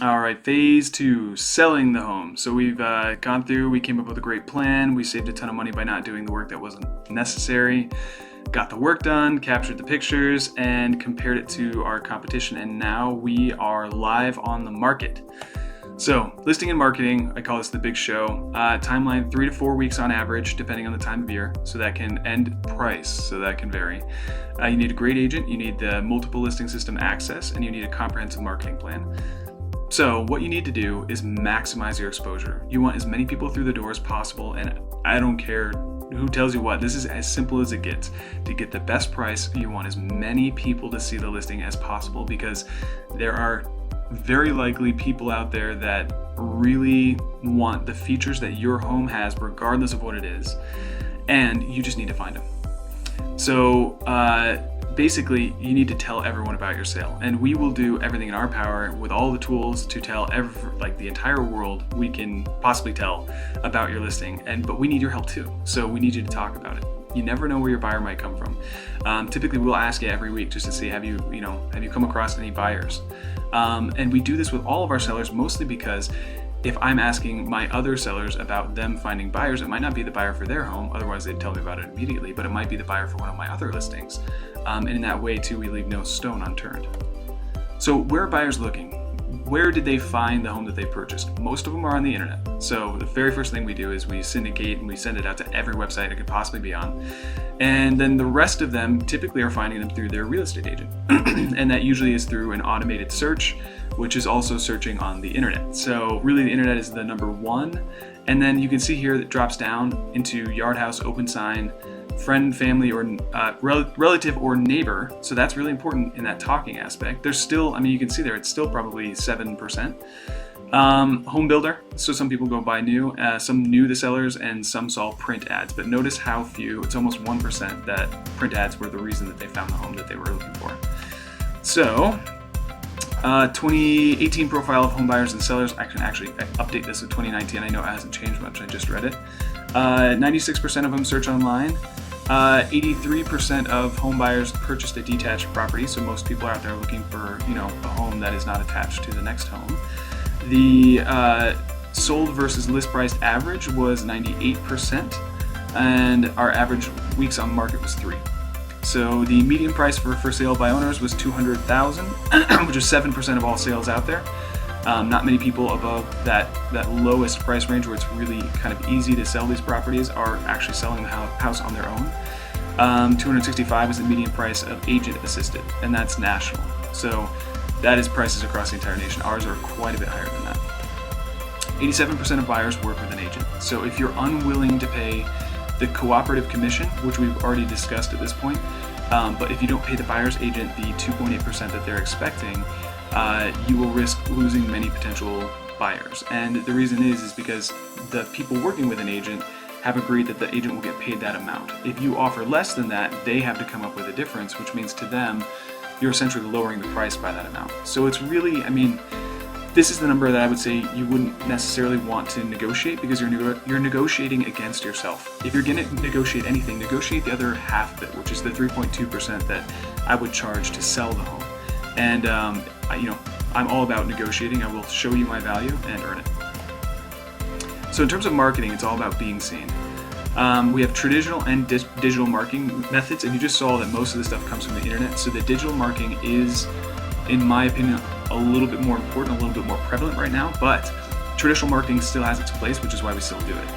All right, phase two, selling the home. So we've gone through, we came up with a great plan. We saved a ton of money by not doing the work that wasn't necessary. Got the work done, captured the pictures, and compared it to our competition. And now we are live on the market. So listing and marketing, I call this the big show. Timeline 3 to 4 weeks on average, depending on the time of year. So that can end price, so that can vary. You need a great agent, you need the multiple listing system access, and you need a comprehensive marketing plan. So what you need to do is maximize your exposure. You want as many people through the door as possible, and I don't care who tells you what. This is as simple as it gets. To get the best price, you want as many people to see the listing as possible, because there are very likely people out there that really want the features that your home has, regardless of what it is, and you just need to find them. So basically, you need to tell everyone about your sale, and we will do everything in our power with all the tools to tell the entire world we can possibly tell about your listing. But we need your help too. So we need you to talk about it. You never know where your buyer might come from. Typically, we'll ask you every week just to see have you come across any buyers, and we do this with all of our sellers, mostly because if I'm asking my other sellers about them finding buyers, it might not be the buyer for their home, otherwise they'd tell me about it immediately, but it might be the buyer for one of my other listings. And in that way too, we leave no stone unturned. So where are buyers looking? Where did they find the home that they purchased? Most of them are on the internet. So the very first thing we do is we syndicate and we send it out to every website it could possibly be on. And then the rest of them typically are finding them through their real estate agent. And that usually is through an automated search, which is also searching on the internet. So really the internet is the number one. And then you can see here that drops down into Yard House, Open Sign, friend, family, or relative or neighbor. So that's really important in that talking aspect. There's still, you can see there, it's still probably 7%. Home builder, so some people go buy new, some new to sellers, and some saw print ads. But notice how few, it's almost 1% that print ads were the reason that they found the home that they were looking for. So 2018 profile of home buyers and sellers. I can actually update this with 2019. I know it hasn't changed much. I just read it. 96% of them search online. 83% of home buyers purchased a detached property. So most people are out there looking for, a home that is not attached to the next home. The sold versus list priced average was 98%, and our average weeks on market was 3. So the median price for sale by owners was $200,000, which is 7% of all sales out there. Not many people above that lowest price range, where it's really kind of easy to sell these properties, are actually selling the house on their own. 265 is the median price of agent assisted, and that's national. So that is prices across the entire nation. Ours are quite a bit higher than that. 87% of buyers work with an agent. So if you're unwilling to pay the cooperative commission, which we've already discussed at this point, but if you don't pay the buyer's agent the 2.8% that they're expecting, you will risk losing many potential buyers. And the reason is because the people working with an agent have agreed that the agent will get paid that amount. If you offer less than that, they have to come up with a difference, which means to them, you're essentially lowering the price by that amount. So it's really, this is the number that I would say you wouldn't necessarily want to negotiate, because you're negotiating against yourself. If you're going to negotiate anything, negotiate the other half of it, which is the 3.2% that I would charge to sell the home. And I'm all about negotiating. I will show you my value and earn it. So in terms of marketing, it's all about being seen. We have traditional and digital marketing methods, and you just saw that most of the stuff comes from the internet. So the digital marketing is, in my opinion, a little bit more important, a little bit more prevalent right now, but traditional marketing still has its place, which is why we still do it.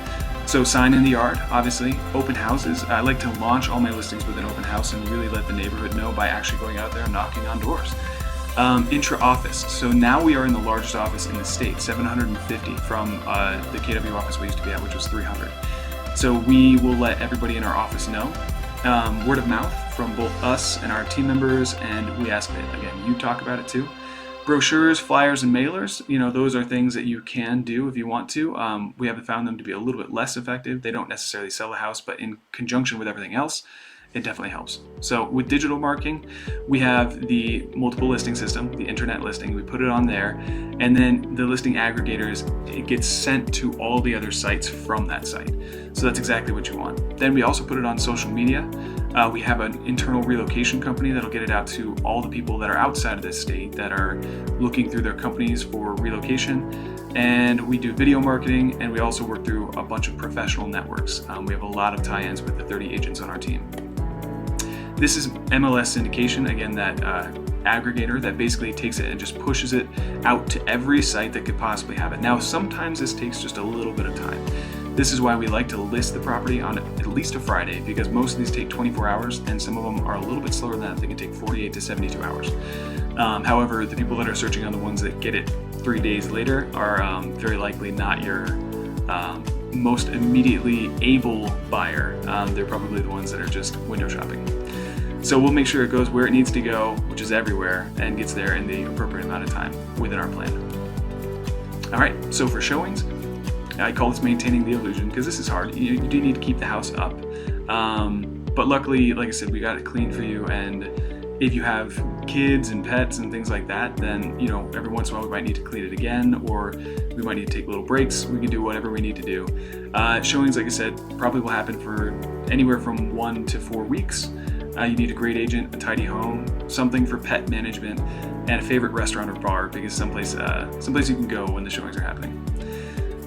So sign in the yard, obviously. Open houses. I like to launch all my listings with an open house and really let the neighborhood know by actually going out there and knocking on doors. Intra-office. So now we are in the largest office in the state, 750 from the KW office we used to be at, which was 300. So we will let everybody in our office know. Word of mouth from both us and our team members, and we ask that, again, you talk about it too. Brochures, flyers, and mailers, those are things that you can do if you want to. We have found them to be a little bit less effective. They don't necessarily sell a house, but in conjunction with everything else, it definitely helps. So with digital marketing, we have the multiple listing system, the internet listing. We put it on there, and then the listing aggregators, it gets sent to all the other sites from that site. So that's exactly what you want. Then we also put it on social media. We have an internal relocation company that'll get it out to all the people that are outside of this state that are looking through their companies for relocation. And we do video marketing, and we also work through a bunch of professional networks. We have a lot of tie-ins with the 30 agents on our team. This is MLS syndication, again, that aggregator that basically takes it and just pushes it out to every site that could possibly have it. Now, sometimes this takes just a little bit of time. This is why we like to list the property on at least a Friday, because most of these take 24 hours, and some of them are a little bit slower than that. They can take 48 to 72 hours. However, the people that are searching on the ones that get it 3 days later are very likely not your most immediately able buyer. They're probably the ones that are just window shopping. So we'll make sure it goes where it needs to go, which is everywhere, and gets there in the appropriate amount of time within our plan. All right, so for showings, I call this maintaining the illusion, because this is hard. You do need to keep the house up. But luckily, like I said, we got it clean for you, and if you have kids and pets and things like that, then every once in a while we might need to clean it again, or we might need to take little breaks. We can do whatever we need to do. Showings, like I said, probably will happen for anywhere from 1 to 4 weeks. You need a great agent, a tidy home, something for pet management, and a favorite restaurant or bar, because someplace you can go when the showings are happening.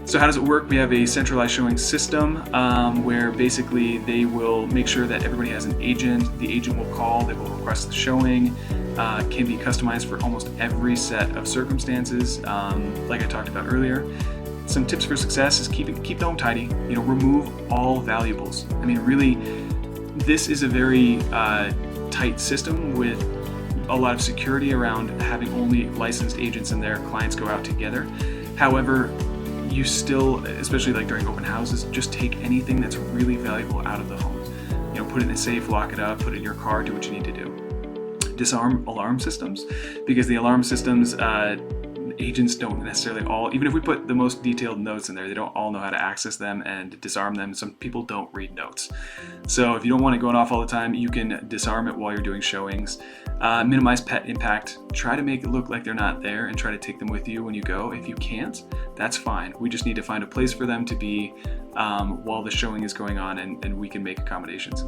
So how does it work? We have a centralized showing system where basically they will make sure that everybody has an agent. The agent will call, they will request the showing. Can be customized for almost every set of circumstances, like I talked about earlier. Some tips for success is keep the home tidy. Remove all valuables. I mean, really, this is a very tight system with a lot of security around having only licensed agents and their clients go out together. However, you still, especially like during open houses, just take anything that's really valuable out of the home. Put it in a safe, lock it up, put it in your car, do what you need to do. Disarm alarm systems, because the alarm systems, agents don't necessarily all, even if we put the most detailed notes in there, they don't all know how to access them and disarm them. Some people don't read notes. So if you don't want it going off all the time, you can disarm it while you're doing showings. Minimize pet impact. Try to make it look like they're not there and try to take them with you when you go. If you can't, that's fine. We just need to find a place for them to be while the showing is going on, and we can make accommodations.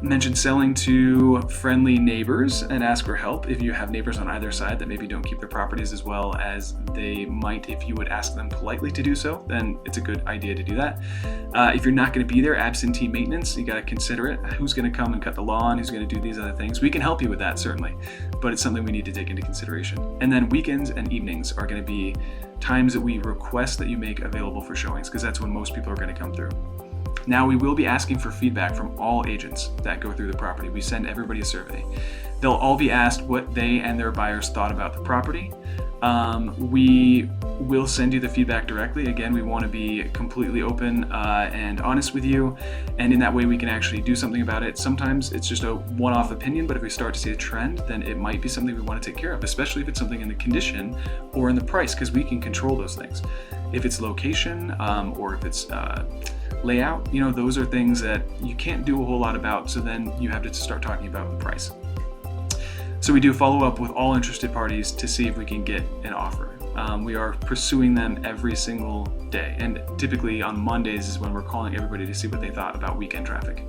Mention selling to friendly neighbors and ask for help if you have neighbors on either side that maybe don't keep their properties as well as they might if you would ask them politely to do so. Then it's a good idea to do that. If you're not going to be there, absentee maintenance, you got to consider it. Who's going to come and cut the lawn? Who's going to do these other things? We can help you with that, certainly, but it's something we need to take into consideration. And then weekends and evenings are going to be times that we request that you make available for showings, because that's when most people are going to come through. Now, we will be asking for feedback from all agents that go through the property. We send everybody a survey. They'll all be asked what they and their buyers thought about the property. We will send you the feedback directly. Again, we want to be completely open and honest with you, and in that way we can actually do something about it. Sometimes it's just a one-off opinion, but if we start to see a trend, then it might be something we want to take care of, especially if it's something in the condition or in the price, because we can control those things. If it's location or if it's layout, those are things that you can't do a whole lot about, so then you have to start talking about the price. So we do follow up with all interested parties to see if we can get an offer. We are pursuing them every single day, and typically on Mondays is when we're calling everybody to see what they thought about weekend traffic.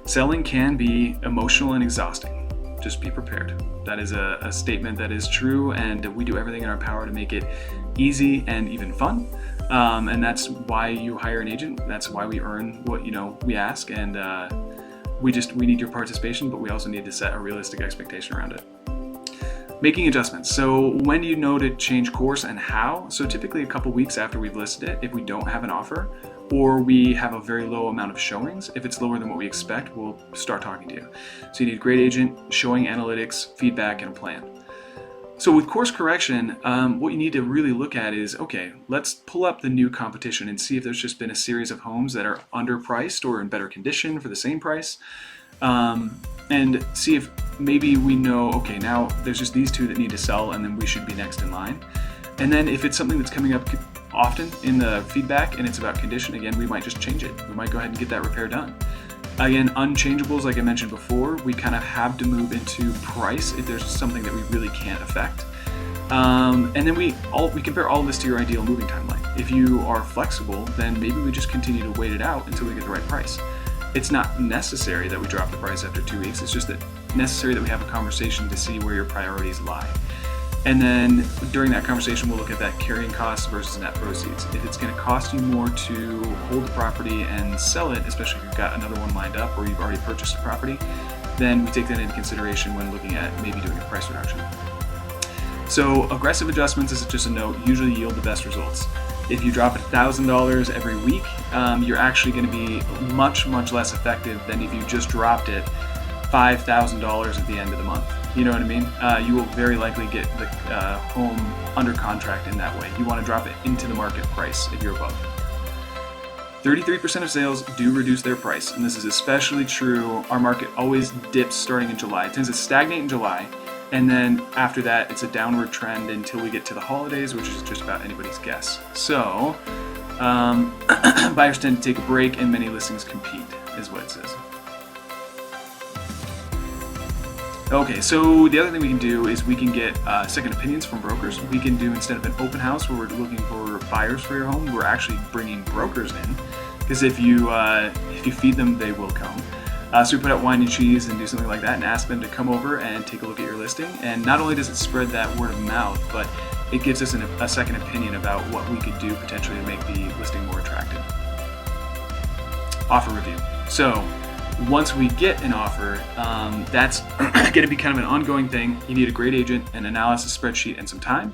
Selling can be emotional and exhausting. Just be prepared. That is a statement that is true, and we do everything in our power to make it easy and even fun. And that's why you hire an agent. That's why we earn what we ask, and we need your participation, but we also need to set a realistic expectation around it. Making adjustments. So when do you know to change course and how? So typically a couple weeks after we've listed it, if we don't have an offer or we have a very low amount of showings. If it's lower than what we expect, we'll start talking to you. So you need a great agent, showing analytics, feedback, and a plan. So with course correction, what you need to really look at is, okay, let's pull up the new competition and see if there's just been a series of homes that are underpriced or in better condition for the same price. And see if maybe we know, okay, now there's just these two that need to sell and then we should be next in line. And then if it's something that's coming up often in the feedback and it's about condition, again, we might just change it. We might go ahead and get that repair done. Again, unchangeables, like I mentioned before, we kind of have to move into price if there's something that we really can't affect. And then we compare all this to your ideal moving timeline. If you are flexible, then maybe we just continue to wait it out until we get the right price. It's not necessary that we drop the price after 2 weeks. It's just that necessary that we have a conversation to see where your priorities lie. And then during that conversation, we'll look at that carrying costs versus net proceeds. If it's going to cost you more to hold the property and sell it, especially if you've got another one lined up or you've already purchased a property, then we take that into consideration when looking at maybe doing a price reduction. So aggressive adjustments, as just a note, usually yield the best results. If you drop $1,000 every week, you're actually going to be much, much less effective than if you just dropped it $5,000 at the end of the month. You know what I mean? You will very likely get the home under contract in that way. You want to drop it into the market price if you're above. 33% of sales do reduce their price, and this is especially true. Our market always dips starting in July. It tends to stagnate in July, and then after that, it's a downward trend until we get to the holidays, which is just about anybody's guess. So, buyers tend to take a break, and many listings compete, is what it says. Okay, so the other thing we can do is we can get second opinions from brokers. We can do, instead of an open house where we're looking for buyers for your home, we're actually bringing brokers in, because if you feed them, they will come. So we put out wine and cheese and do something like that and ask them to come over and take a look at your listing. And not only does it spread that word of mouth, but it gives us a second opinion about what we could do potentially to make the listing more attractive. Offer review. So once we get an offer, that's going to be kind of an ongoing thing. You need a great agent, an analysis spreadsheet, and some time.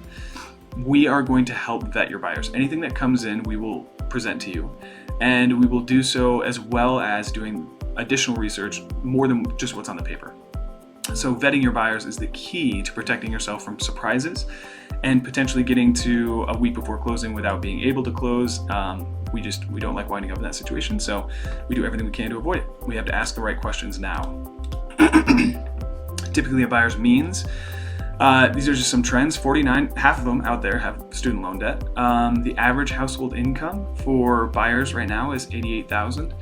We are going to help vet your buyers. Anything that comes in, we will present to you. And we will do so as well as doing additional research, more than just what's on the paper. So vetting your buyers is the key to protecting yourself from surprises and potentially getting to a week before closing without being able to close. We don't like winding up in that situation, so we do everything we can to avoid it. We have to ask the right questions now. Typically a buyer's means. These are just some trends. 49, half of them out there have student loan debt. The average household income for buyers right now is $88,000,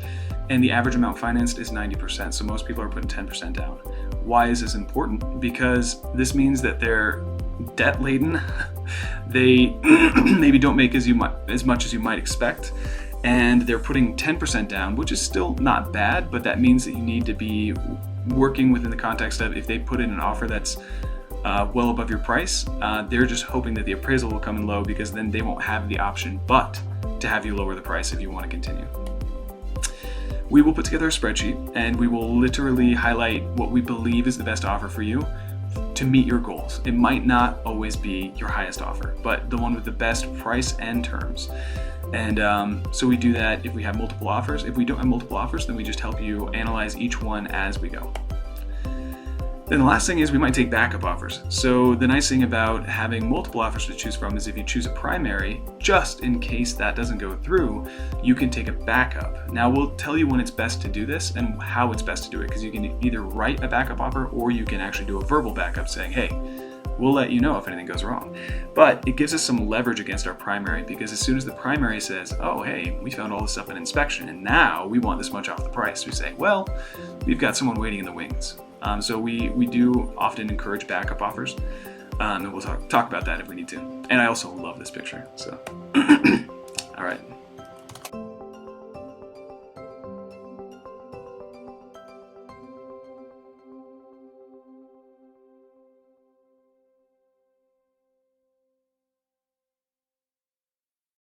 and the average amount financed is 90%. So most people are putting 10% down. Why is this important? Because this means that they're debt laden. They maybe don't make as much as you might expect, and they're putting 10% down, which is still not bad, but that means that you need to be working within the context of, if they put in an offer that's well above your price, they're just hoping that the appraisal will come in low, because then they won't have the option but to have you lower the price if you want to continue. We will put together a spreadsheet, and we will literally highlight what we believe is the best offer for you to meet your goals. It might not always be your highest offer, but the one with the best price and terms. And so we do that if we have multiple offers. If we don't have multiple offers, then we just help you analyze each one as we go. Then the last thing is we might take backup offers. So the nice thing about having multiple offers to choose from is if you choose a primary, just in case that doesn't go through, you can take a backup. Now we'll tell you when it's best to do this and how it's best to do it, because you can either write a backup offer or you can actually do a verbal backup saying, hey, we'll let you know if anything goes wrong. But it gives us some leverage against our primary, because as soon as the primary says, oh, hey, we found all this stuff in inspection and now we want this much off the price, we say, well, we've got someone waiting in the wings. So we do often encourage backup offers, and we'll talk about that if we need to. And I also love this picture, so. All right.